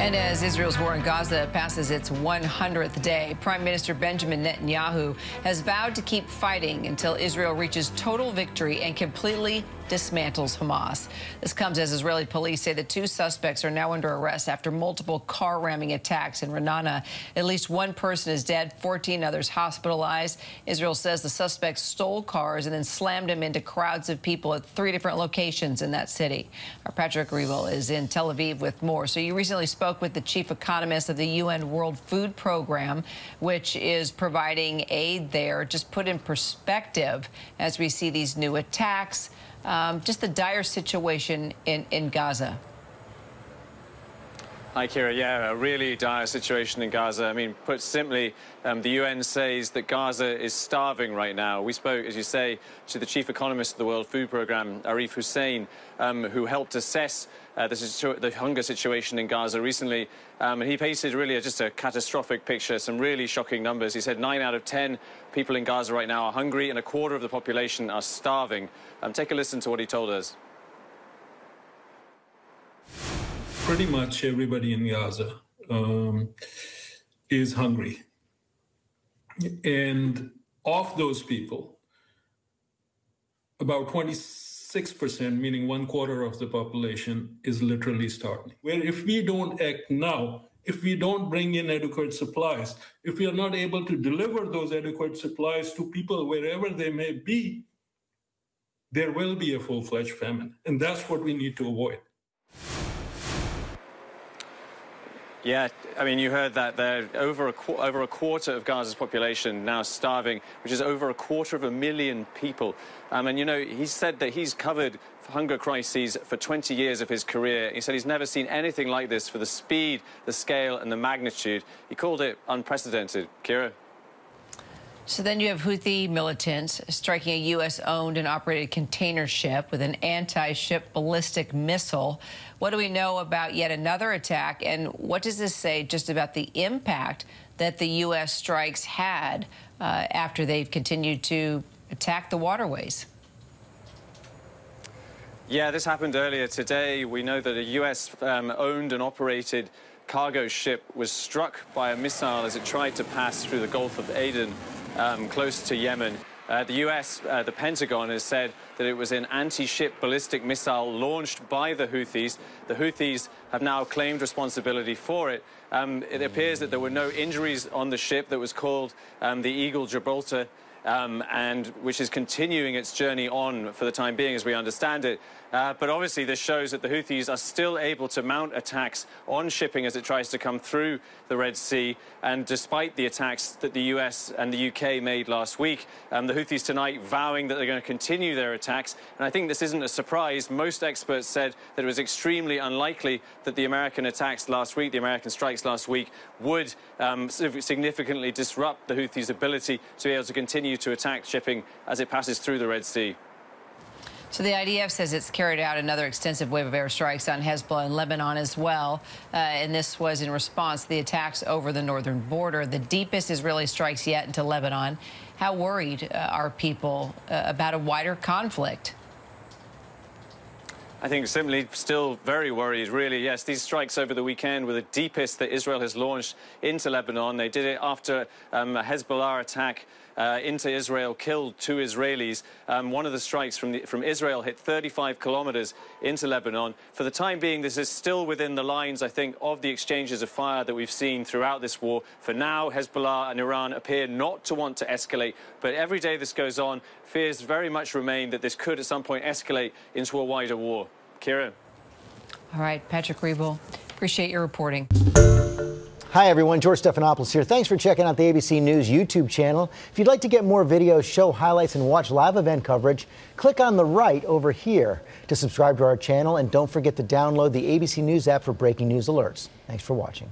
And as Israel's war in Gaza passes its 100th day, Prime Minister Benjamin Netanyahu has vowed to keep fighting until Israel reaches total victory and completely dismantles Hamas. This comes as Israeli police say the two suspects are now under arrest after multiple car ramming attacks in Ra'anana. At least one person is dead, 14 others hospitalized. Israel says the suspects stole cars and then slammed them into crowds of people at 3 different locations in that city. Our Patrick Reevell is in Tel Aviv with more. So you recently spoke with the chief economist of the UN World Food Program, which is providing aid there. Just put in perspective as we see these new attacks, just the dire situation in Gaza. Hi, Kira. Yeah, a really dire situation in Gaza. I mean, put simply, the UN says that Gaza is starving right now. We spoke, as you say, to the chief economist of the World Food Program, Arif Hussein, who helped assess the hunger situation in Gaza recently. And he painted really just a catastrophic picture, some really shocking numbers. He said 9 out of 10 people in Gaza right now are hungry and a quarter of the population are starving. Take a listen to what he told us. Pretty much everybody in Gaza is hungry. And of those people, about 26%, meaning 1/4 of the population, is literally starving. Where if we don't act now, if we don't bring in adequate supplies, if we are not able to deliver those adequate supplies to people wherever they may be, there will be a full-fledged famine. And that's what we need to avoid. Yeah, I mean, you heard that there over a quarter of Gaza's population now starving, which is over a 250,000 people. And, you know, he said that he's covered hunger crises for 20 years of his career. He said he's never seen anything like this for the speed, the scale and the magnitude. He called it unprecedented. Kira? So then you have Houthi militants striking a U.S.-owned and operated container ship with an anti-ship ballistic missile. What do we know about yet another attack, and what does this say just about the impact that the U.S. strikes had after they've continued to attack the waterways? Yeah, this happened earlier today. We know that a U.S.-owned and operated cargo ship was struck by a missile as it tried to pass through the Gulf of Aden, close to Yemen. The U.S., the Pentagon, has said that it was an anti-ship ballistic missile launched by the Houthis. The Houthis have now claimed responsibility for it. It appears that there were no injuries on the ship that was called the Eagle Gibraltar, and which is continuing its journey on for the time being, as we understand it. But obviously this shows that the Houthis are still able to mount attacks on shipping as it tries to come through the Red Sea. And despite the attacks that the US and the UK made last week, the Houthis tonight vowing that they're going to continue their attacks. And I think this isn't a surprise. Most experts said that it was extremely unlikely that the American attacks last week, the American strikes last week, would significantly disrupt the Houthis' ability to be able to continue to attack shipping as it passes through the Red Sea. So the IDF says it's carried out another extensive wave of airstrikes on Hezbollah in Lebanon as well. And this was in response to the attacks over the northern border, the deepest Israeli strikes yet into Lebanon. How worried are people about a wider conflict? I think simply still very worried, really. Yes, these strikes over the weekend were the deepest that Israel has launched into Lebanon. They did it after a Hezbollah attack into Israel killed 2 Israelis. One of the strikes from Israel hit 35 kilometers into Lebanon. For the time being, this is still within the lines, I think, of the exchanges of fire that we've seen throughout this war. For now, Hezbollah and Iran appear not to want to escalate. But every day this goes on, fears very much remain that this could at some point escalate into a wider war. Kira? All right, Patrick Reevell, appreciate your reporting. Hi, everyone. George Stephanopoulos here. Thanks for checking out the ABC News YouTube channel. If you'd like to get more videos, show highlights, and watch live event coverage, click on the right over here to subscribe to our channel. And don't forget to download the ABC News app for breaking news alerts. Thanks for watching.